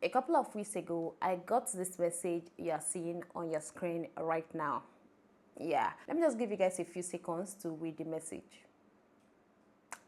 A couple of weeks ago, I got this message you are seeing on your screen right now. Yeah, let me just give you guys a few seconds to read the message.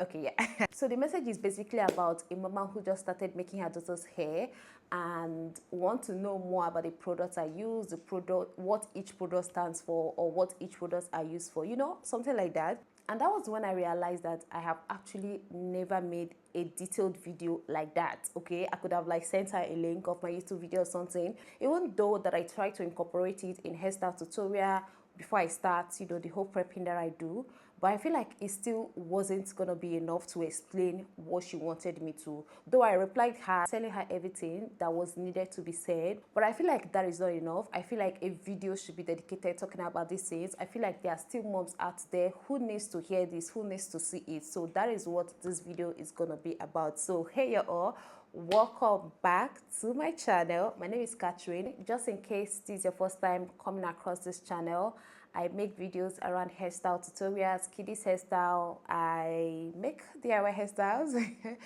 Okay, yeah. So the message is basically about a mama who just started making her daughter's hair and want to know more about the products I use, the product, what each product stands for, or what each product I use for, you know, something like that. And that was when I realized that I have actually never made a detailed video like that. Okay, I could have like sent her a link of my YouTube video or something, even though that I tried to incorporate it in hairstyle tutorial before I start, you know, the whole prepping that I do. But I feel like it still wasn't gonna be enough to explain what she wanted me to. Though I replied her, telling her everything that was needed to be said. But I feel like that is not enough. I feel like a video should be dedicated talking about these things. I feel like there are still moms out there who needs to hear this, who needs to see it. So that is what this video is gonna be about. So hey y'all, welcome back to my channel. My name is Catherine. Just in case this is your first time coming across this channel, I make videos around hairstyle tutorials, kiddies hairstyle. I make DIY hairstyles.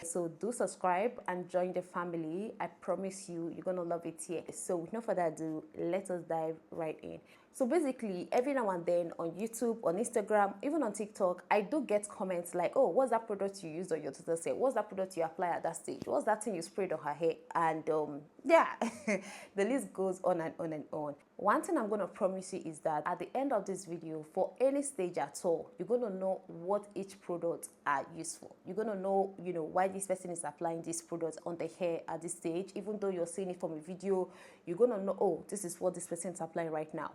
So do subscribe and join the family. I promise you, you're gonna love it here. So with no further ado, let us dive right in. So basically, every now and then on YouTube, on Instagram, even on TikTok, I do get comments like, oh, what's that product you used on your daughter's hair? What's that product you apply at that stage? What's that thing you sprayed on her hair? And yeah, the list goes on and on and on. One thing I'm going to promise you is that at the end of this video, for any stage at all, you're going to know what each product are used for. You're going to know, you know, why this person is applying this product on the hair at this stage. Even though you're seeing it from a video, you're going to know, oh, this is what this person is applying right now.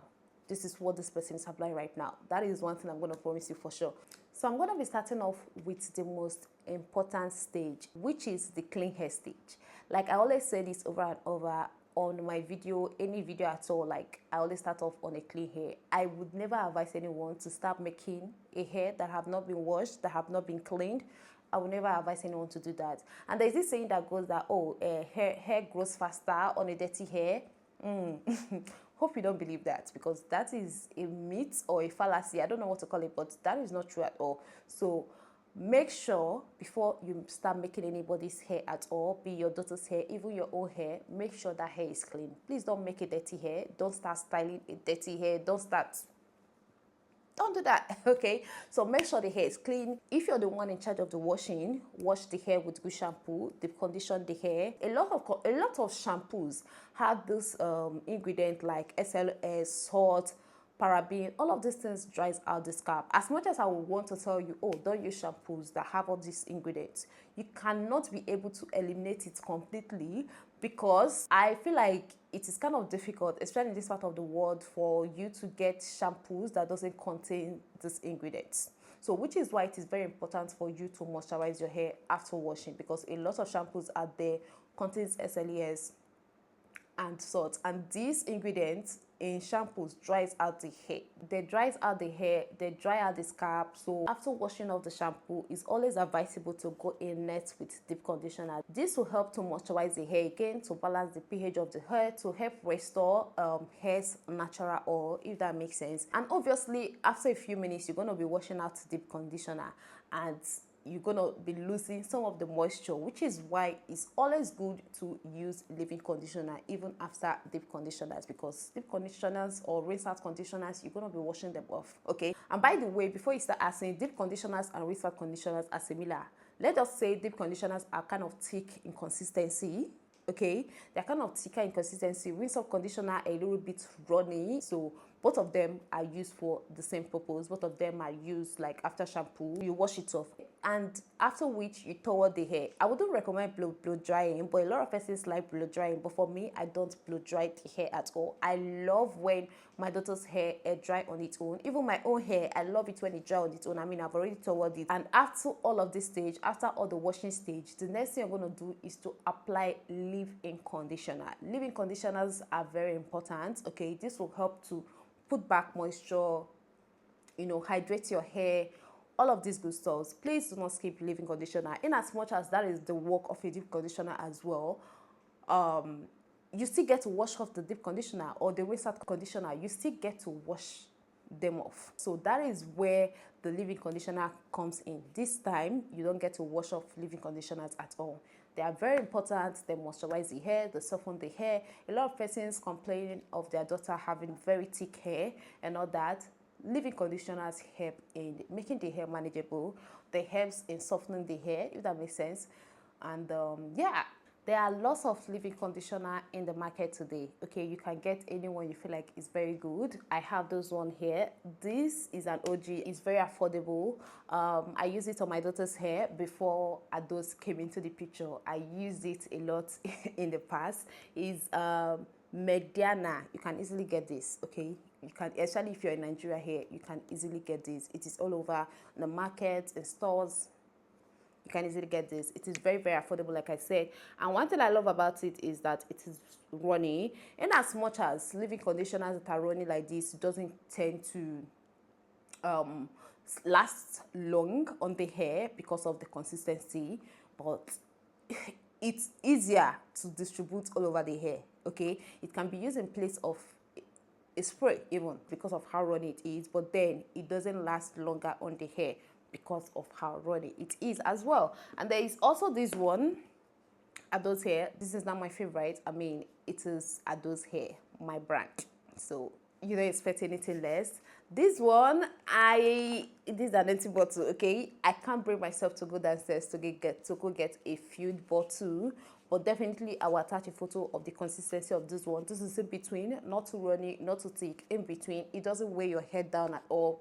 This is what this person is applying right now. That is one thing I'm going to promise you for sure. So I'm going to be starting off with the most important stage, which is the clean hair stage. Like I always say this over and over on my video, any video at all, like I always start off on a clean hair. I would never advise anyone to start making a hair that have not been washed, that have not been cleaned. I would never advise anyone to do that. And there's this saying that goes that, oh, hair grows faster on a dirty hair. Hope you don't believe that, because that is a myth or a fallacy. I don't know what to call it, but that is not true at all. So make sure before you start making anybody's hair at all, be your daughter's hair, even your own hair, make sure that hair is clean. Please don't make a dirty hair. Don't start styling a dirty hair. Don't do that, okay? So make sure the hair is clean. If you're the one in charge of the washing, wash the hair with good shampoo, deep condition the hair. A lot of shampoos have this ingredient like SLS, salt, paraben. All of these things dries out the scalp. As much as I would want to tell you, oh, don't use shampoos that have all these ingredients, you cannot be able to eliminate it completely, because I feel like it is kind of difficult, especially in this part of the world, for you to get shampoos that doesn't contain these ingredients. So which is why it is very important for you to moisturize your hair after washing, because a lot of shampoos out there contains SLES and salt, and these ingredients in shampoos dries out the hair. They dries out the hair, they dry out the scalp. So after washing off the shampoo, it's always advisable to go in next with deep conditioner. This will help to moisturize the hair again, to balance the pH of the hair, to help restore hair's natural oil, if that makes sense. And obviously after a few minutes, you're going to be washing out deep conditioner, and you're gonna be losing some of the moisture, which is why it's always good to use leave-in conditioner even after deep conditioners, because deep conditioners or rinse out conditioners, you're gonna be washing them off, okay? And by the way, before you start asking, deep conditioners and rinse out conditioners are similar. Let us say deep conditioners are kind of thick in consistency, okay? They're kind of thicker in consistency. Rinse out conditioner a little bit runny. So both of them are used for the same purpose. Both of them are used like after shampoo, you wash it off, and after which you towel the hair. I wouldn't recommend blow drying, but a lot of persons like blow drying, but for me, I don't blow dry the hair at all. I love when my daughter's hair dry on its own. Even my own hair, I love it when it dry on its own. I mean, I've already toweled it. And after all of this stage, after all the washing stage, the next thing I'm going to do is to apply leave-in conditioner. Leave-in conditioners are very important, okay? This will help to put back moisture, you know, hydrate your hair, all of these good stuff. Please do not skip leave-in conditioner, in as much as that is the work of a deep conditioner as well. You still get to wash off the deep conditioner or the rinse out conditioner. You still get to wash them off. So that is where the leave-in conditioner comes in. This time you don't get to wash off leave-in conditioners at all. They are very important. They moisturize the hair, they soften the hair. A lot of persons complaining of their daughter having very thick hair and all that. Leave-in conditioners help in making the hair manageable. They helps in softening the hair, if that makes sense. And yeah, there are lots of leave-in conditioner in the market today. Okay, you can get anyone you feel like is very good. I have those one here. This is an OG. It's very affordable. I use it on my daughter's hair before Adaoz came into the picture. I used it a lot in the past. It's Mediana. You can easily get this. Okay, you can, especially if you're in Nigeria here, you can easily get this. It is all over the market, in stores. You can easily get this. It is very, very affordable, like I said. And one thing I love about it is that it is runny. In as much as leave-in conditioners that are runny like this, it doesn't tend to last long on the hair because of the consistency, but it's easier to distribute all over the hair. Okay, it can be used in place of a spray even because of how runny it is, but then it doesn't last longer on the hair because of how runny it is as well. And there is also this one, Adaoz Hair. This is not my favorite. I mean, it is Adaoz Hair, my brand, so you don't expect anything less. This one, this is an empty bottle. Okay, I can't bring myself to go downstairs to go get a filled bottle, but definitely I will attach a photo of the consistency of this one. This is in between, not too runny, not too thick, in between. It doesn't weigh your head down at all.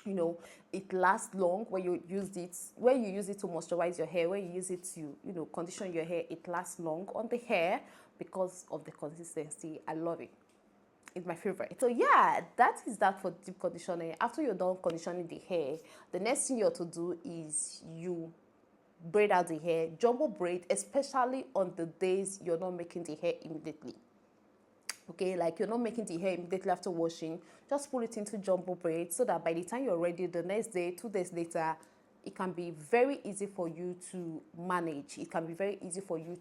You know, it lasts long when you use it. When you use it to moisturize your hair, when you use it to, you know, condition your hair, it lasts long on the hair because of the consistency. I love it. It's my favorite. So yeah, that is that for deep conditioning. After you're done conditioning the hair, the next thing you have to do is you braid out the hair, jumbo braid, especially on the days you're not making the hair immediately. Okay, like you're not making the hair immediately after washing, just put it into jumbo braid so that by the time you're ready the next day, 2 days later, it can be very easy for you to manage. It can be very easy for you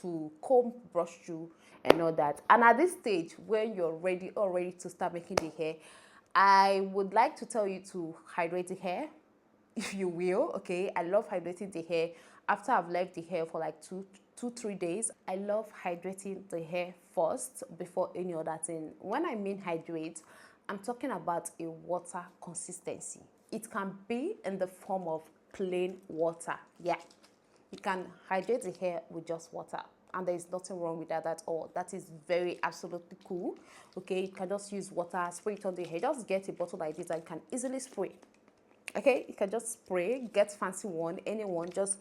to comb, brush through and all that. And at this stage, when you're ready to start making the hair, I would like to tell you to hydrate the hair, if you will. Okay, I love hydrating the hair after I've left the hair for like 3 days. I love hydrating the hair first before any other thing. When I mean hydrate, I'm talking about a water consistency. It can be in the form of plain water. Yeah, you can hydrate the hair with just water, and there is nothing wrong with that at all. That is very absolutely cool. Okay, you can just use water, spray it on the hair. Just get a bottle like this and you can easily spray. Okay, you can just spray, get fancy one, anyone, just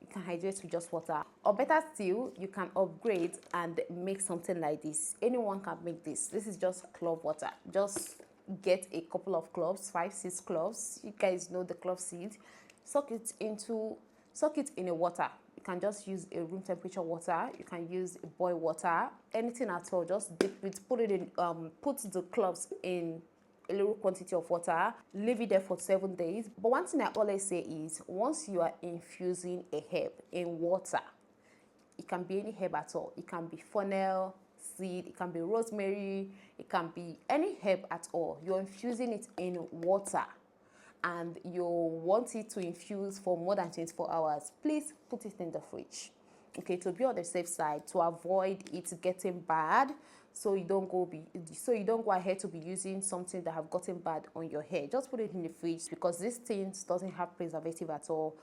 you can hydrate with just water. Or better still, you can upgrade and make something like this. Anyone can make this. This is just clove water. Just get a couple of cloves, 5-6 cloves. You guys know the clove seed. Soak it in a water. You can just use a room temperature water. You can use boiled water, anything at all. Just dip it, put it in, put the cloves in a little quantity of water, leave it there for 7 days. But one thing I always say is, once you are infusing a herb in water, it can be any herb at all. It can be fennel seed, it can be rosemary, it can be any herb at all. You're infusing it in water and you want it to infuse for more than 24 hours, please put it in the fridge. Okay, to be on the safe side, to avoid it getting bad, so you don't go ahead to be using something that have gotten bad on your hair. Just put it in the fridge, because this thing doesn't have preservative at all.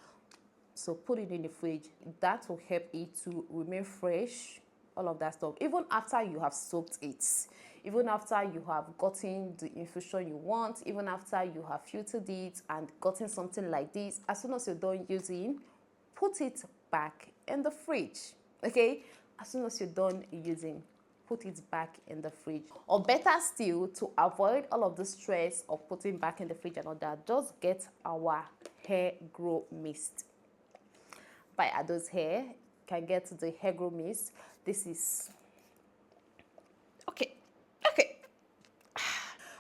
So put it in the fridge. That will help it to remain fresh, all of that stuff. Even after you have soaked it, even after you have gotten the infusion you want, even after you have filtered it and gotten something like this, as soon as you're done using, put it back in the fridge. Okay, as soon as you're done using, put it back in the fridge. Or better still, to avoid all of the stress of putting back in the fridge and all that, just get our hair grow mist by Adaoz Hair. You can get the hair grow mist. This is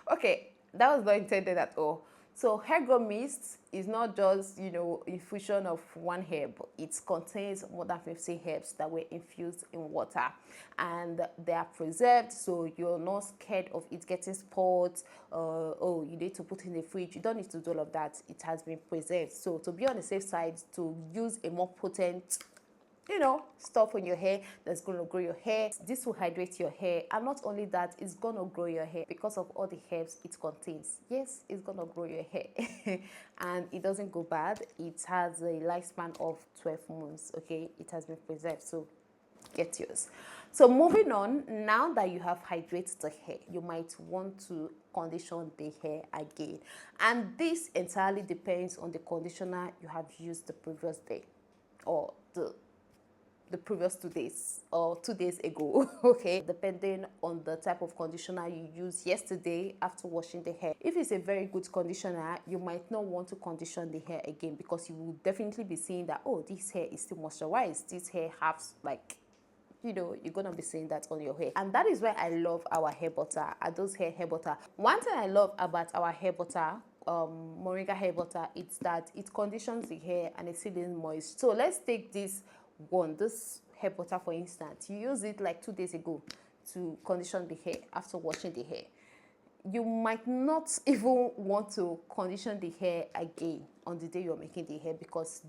okay, that was not intended at all. So hair grow mist is not just, you know, infusion of one herb. It contains more than 50 herbs that were infused in water, and they are preserved, so you're not scared of it getting spoiled. Oh, you need to put it in the fridge. You don't need to do all of that. It has been preserved. So to be on the safe side, to use a more potent you know, stuff on your hair that's going to grow your hair. This will hydrate your hair, and not only that, it's going to grow your hair because of all the herbs it contains. Yes, it's going to grow your hair and it doesn't go bad. It has a lifespan of 12 months. Okay, it has been preserved, so get yours. So moving on, now that you have hydrated the hair, you might want to condition the hair again, and this entirely depends on the conditioner you have used the previous day or the previous 2 days or 2 days ago. Okay, depending on the type of conditioner you used yesterday after washing the hair. If it's a very good conditioner, you might not want to condition the hair again, because you will definitely be seeing that, oh, this hair is still moisturized, this hair has, like, you know, you're gonna be seeing that on your hair. And that is why I love our hair butter, Adaoz hair butter. One thing I love about our hair butter, moringa hair butter, it's that it conditions the hair and it's still moist. So let's take this hair butter for instance. You use it like 2 days ago to condition the hair after washing the hair. You might not even want to condition the hair again on the day you're making the hair, because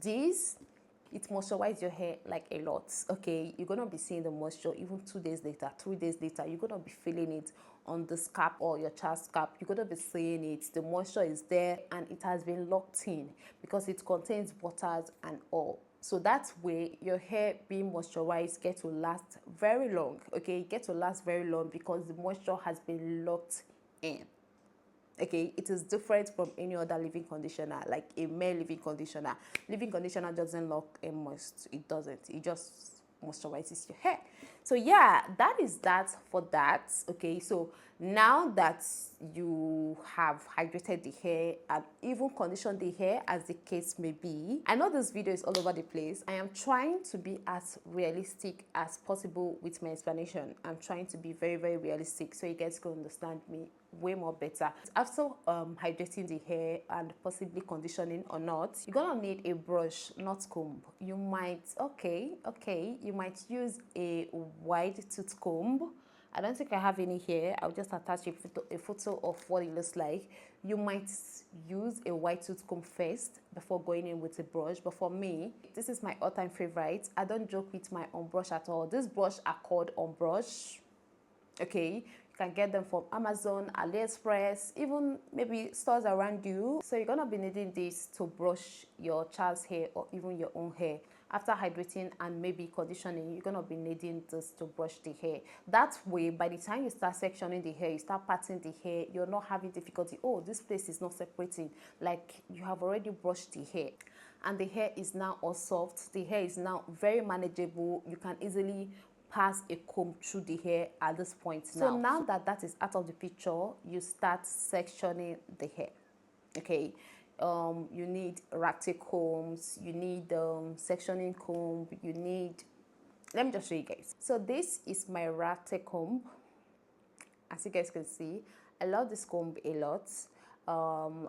it moisturizes your hair like a lot. Okay, you're gonna be seeing the moisture even 2 days later, 3 days later. You're gonna be feeling it on the scalp or your child's scalp. You're gonna be seeing it. The moisture is there and it has been locked in because it contains waters and all. So that way your hair being moisturized gets to last very long. Okay, it gets to last very long because the moisture has been locked in. Okay, it is different from any other leave-in conditioner, like a male leave-in conditioner. Leave-in conditioner doesn't lock in moist. It doesn't. It just moisturizes your hair. So yeah, that is that for that. Okay, so now that you have hydrated the hair and even conditioned the hair, as the case may be, I know this video is all over the place. I am trying to be as realistic as possible with my explanation. I'm trying to be very, very realistic so you guys can understand me way more better. After hydrating the hair and possibly conditioning or not, you're gonna need a brush, not comb. You might you might use a wide tooth comb. I don't think I have any here. I'll just attach a photo of what it looks like. You might use a wide tooth comb first before going in with a brush. But for me, this is my all-time favorite. I don't joke with my on brush at all. This brush are called on brush. Okay, you can get them from Amazon, AliExpress, even maybe stores around you. So you're gonna be needing this to brush your child's hair or even your own hair. After hydrating and maybe conditioning, you're gonna be needing this to brush the hair. That way, by the time you start sectioning the hair, you start parting the hair, you're not having difficulty. Oh, this place is not separating. Like, you have already brushed the hair and the hair is now all soft. The hair is now very manageable. You can easily pass a comb through the hair at this point now. So now that that is out of the picture, you start sectioning the hair. Okay, you need ractic combs, you need sectioning comb, you need, let me just show you guys. So this is my ractic comb. As you guys can see, I love this comb a lot.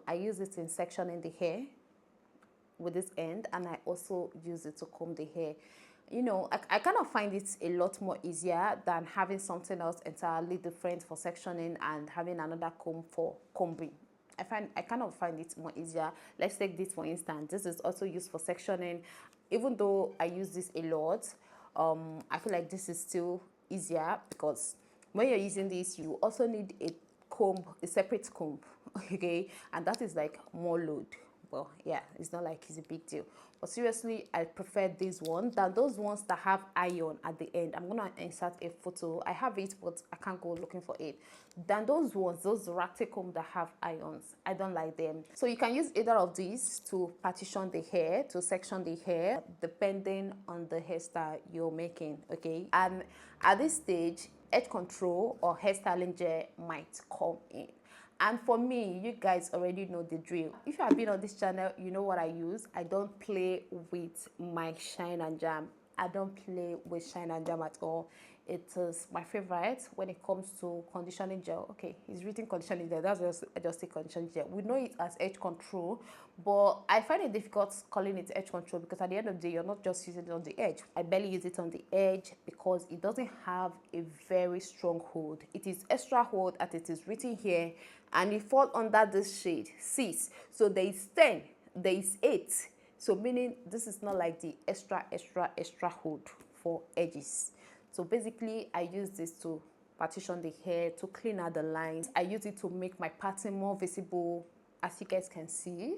I use it in sectioning the hair with this end, and I also use it to comb the hair. You know, I kind of find it a lot more easier than having something else entirely different for sectioning and having another comb for combing. I kind of find it more easier. Let's take this for instance. This is also used for sectioning. Even though I use this a lot, I feel like this is still easier because when you're using this, you also need a comb, a separate comb, okay? And that is like more load. Well, yeah, it's not like it's a big deal. But seriously, I prefer this one than those ones that have iron at the end. I'm gonna insert a photo. I have it, but I can't go looking for it. Than those ones, those ractic comb that have irons, I don't like them. So you can use either of these to partition the hair, to section the hair, depending on the hairstyle you're making, okay? And at this stage, edge control or hairstyling gel might come in. And for me, you guys already know the drill. If you have been on this channel, you know what I use. I don't play with my shine and jam. I don't play with shine and jam at all. It is my favorite when it comes to conditioning gel. Okay, it's written conditioning gel. That's just, I just say conditioning gel. We know it as edge control, but I find it difficult calling it edge control because at the end of the day, you're not just using it on the edge. I barely use it on the edge because it doesn't have a very strong hold. It is extra hold as it is written here, and it falls under this shade 6. So there is 10, there is 8, So meaning this is not like the extra hood for edges. So basically I use this to partition the hair, to clean out the lines. I use it to make my pattern more visible, as you guys can see.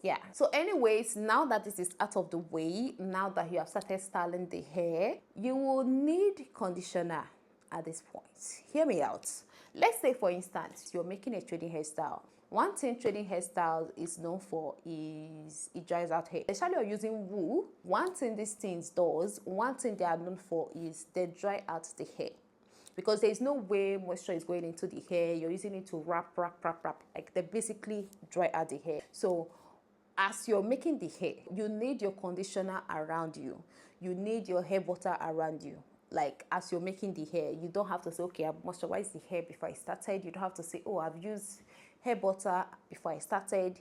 Yeah, so anyways, now that this is out of the way, now that you have started styling the hair, you will need conditioner at this point. Hear me out. Let's say for instance you're making a trading hairstyle. One thing trading hairstyles is known for is it dries out hair. Especially you're using wool, one thing these things does, one thing they are known for is they dry out the hair. Because there's no way moisture is going into the hair, you're using it to wrap, like they basically dry out the hair. So as you're making the hair, you need your conditioner around you. You need your hair butter around you. Like as you're making the hair, you don't have to say, okay, I've moisturized the hair before I started. You don't have to say, oh, I've used hair butter before I started.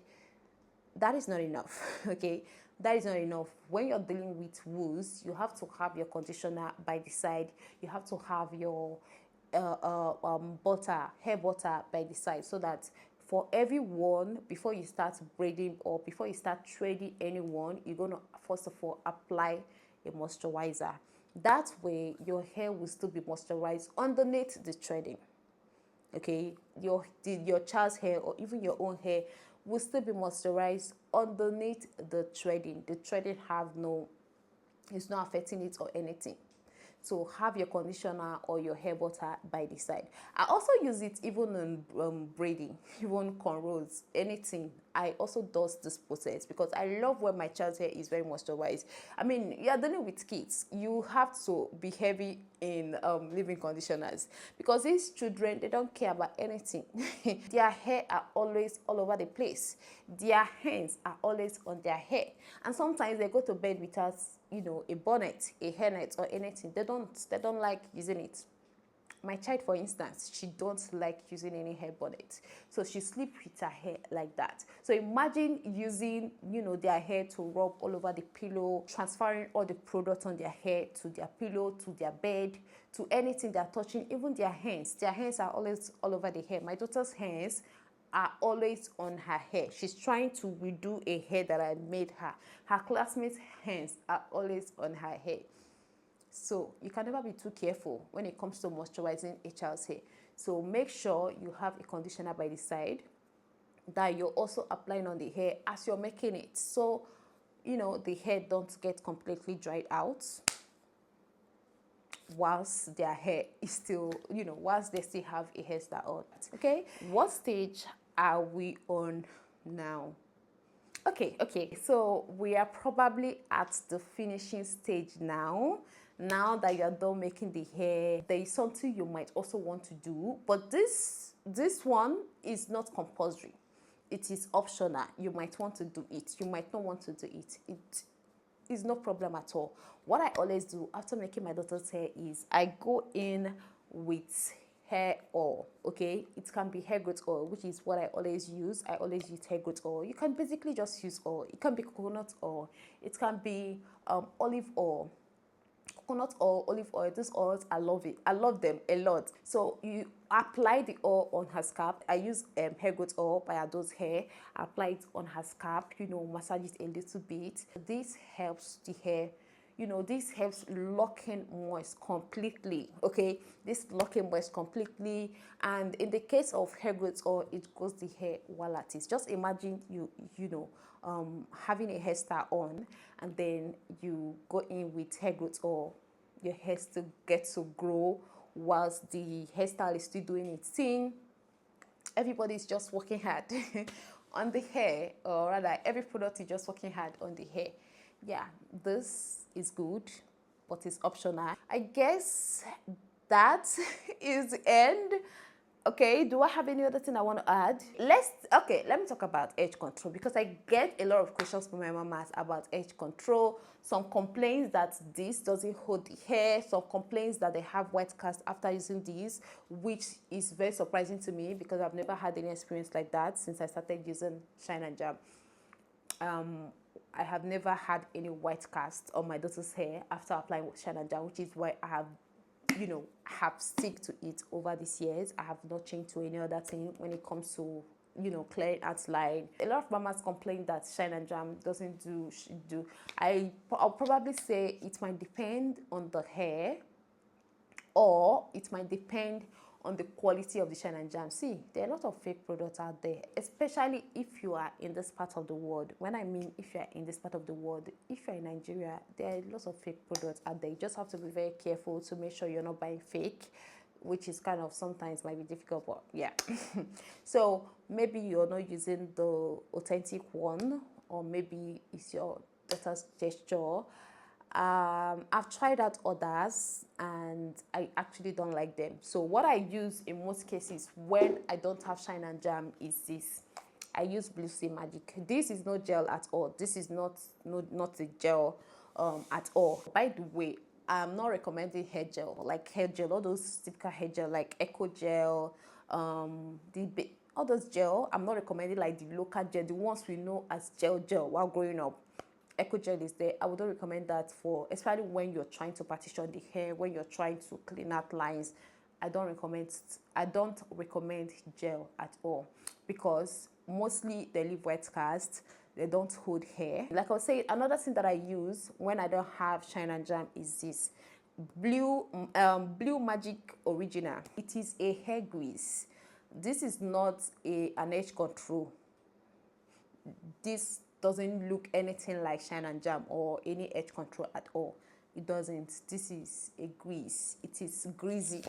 That is not enough, okay? That is not enough. When you're dealing with wools, you have to have your conditioner by the side. You have to have your hair butter by the side, so that for everyone, before you start braiding or before you start threading anyone, you're going to first of all apply a moisturizer. That way your hair will still be moisturized underneath the threading. Okay, your child's hair or even your own hair will still be moisturized underneath the threading. The threading it's not affecting it or anything. So have your conditioner or your hair butter by the side. I also use it even in braiding, even cornrows, anything. I also does this process because I love when my child's hair is very moisturized. I mean, you're dealing with kids. You have to be heavy in leave-in conditioners because these children, they don't care about anything. Their hair are always all over the place. Their hands are always on their hair. And sometimes they go to bed without, a bonnet, a hairnet or anything. They don't like using it. My child, for instance, she don't like using any hair bonnet. So she sleeps with her hair like that. So imagine using, their hair to rub all over the pillow, transferring all the products on their hair to their pillow, to their bed, to anything they're touching, even their hands. Their hands are always all over the hair. My daughter's hands are always on her hair. She's trying to redo a hair that I made her. Her classmates' hands are always on her hair. So you can never be too careful when it comes to moisturizing a child's hair. So make sure you have a conditioner by the side that you're also applying on the hair as you're making it. So, the hair don't get completely dried out whilst their hair is still, whilst they still have a hairstyle on. Okay, what stage are we on now? Okay, so we are probably at the finishing stage now. Now that you're done making the hair, there is something you might also want to do, but this one is not compulsory. It is optional. You might want to do it. You might not want to do it. It is no problem at all. What I always do after making my daughter's hair is I go in with hair oil. Okay, it can be hair growth oil, which is what I always use. I always use hair growth oil. You can basically just use oil. It can be coconut oil, it can be olive oil, coconut oil, olive oil. These oils, I love it. I love them a lot. So you apply the oil on her scalp. I use hair growth oil by Adaoz Hair. I apply it on her scalp, massage it a little bit. This helps the hair, this helps locking moist completely. Okay, this locking moist completely. And in the case of hair growth oil, it goes the hair while at it. Just imagine having a hairstyle on, and then you go in with hair growth oil. Your hair still gets to grow whilst the hairstyle is still doing its thing. Everybody's just working hard on the hair, or rather every product is just working hard on the hair. Yeah, this is good, but it's optional. I guess that is the end. Okay, do I have any other thing I want to add? Let me talk about edge control, because I get a lot of questions from my mamas about edge control. Some complaints that this doesn't hold the hair, some complaints that they have white cast after using this, which is very surprising to me because I've never had any experience like that since I started using Shine and Jab. I have never had any white cast on my daughter's hair after applying Shine and Jab, which is why I have have stick to it over these years. I have not changed to any other thing when it comes to clearing out line. A lot of mamas complain that shine and jam doesn't do. I'll probably say it might depend on the hair, or it might depend on the quality of the shine and jam. See, there are a lot of fake products out there, especially if you are in this part of the world. When I mean if you are in this part of the world, if you're in Nigeria, there are lots of fake products out there. You just have to be very careful to make sure you're not buying fake, which is kind of sometimes might be difficult, but yeah. So maybe you're not using the authentic one, or maybe it's your daughter's gesture. I've tried out others and I actually don't like them. So what I use in most cases when I don't have shine and jam is this. I use Blue Sea Magic. This is no gel at all. This is not a gel at all. By the way, I'm not recommending hair gel, like hair gel, all those typical hair gel like Eco Gel, all those gel. I'm not recommending like the local gel, the ones we know as gel while growing up. Eco Gel is there. I would not recommend that for, especially when you're trying to partition the hair, when you're trying to clean out lines. I don't recommend gel at all, because mostly they leave wet cast, they don't hold hair. Like I was saying, another thing that I use when I don't have shine and jam is this Blue Magic Original. It is a hair grease. This is not an edge control. This doesn't look anything like shine and jam or any edge control at all. It doesn't. This is a grease. It is greasy.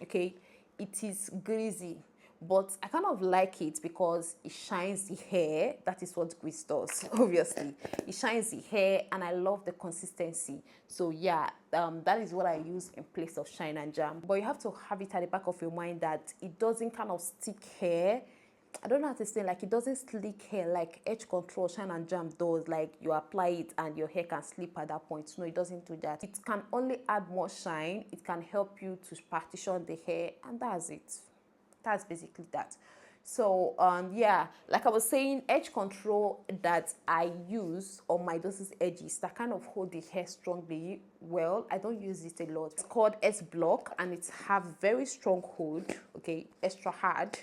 Okay, it is greasy, but I kind of like it because it shines the hair. That is what grease does. Obviously it shines the hair, and I love the consistency. So yeah, that is what I use in place of shine and jam. But you have to have it at the back of your mind that it doesn't kind of stick hair. I don't know how to say, like, it doesn't slick hair like edge control, shine and jam does. Like, you apply it and your hair can slip at that point. No, it doesn't do that. It can only add more shine. It can help you to partition the hair, and that's it. That's basically that. So yeah, like I was saying, edge control that I use on my daughter's edges that kind of hold the hair strongly. Well, I don't use it a lot. It's called S Block, and it have very strong hold. Okay, extra hard.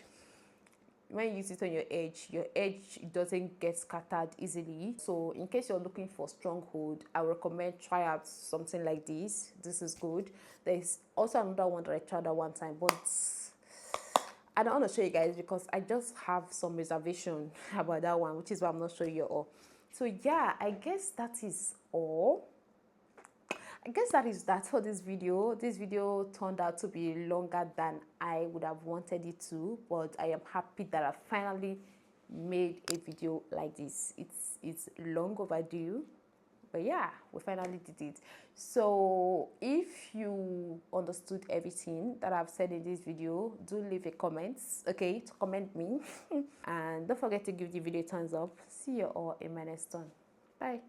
When you use it on your edge doesn't get scattered easily. So in case you're looking for strong hold, I recommend try out something like this. This is good. There's also another one that I tried at one time, but I don't want to show you guys because I just have some reservation about that one, which is why I'm not showing you all. So yeah, I guess that is all. I guess that is that for this video. This video turned out to be longer than I would have wanted it to, but I am happy that I finally made a video like this. It's long overdue, but yeah, we finally did it. So if you understood everything that I've said in this video, do leave a comment, okay, to comment me. And don't forget to give the video a thumbs up. See you all in my next one. Bye.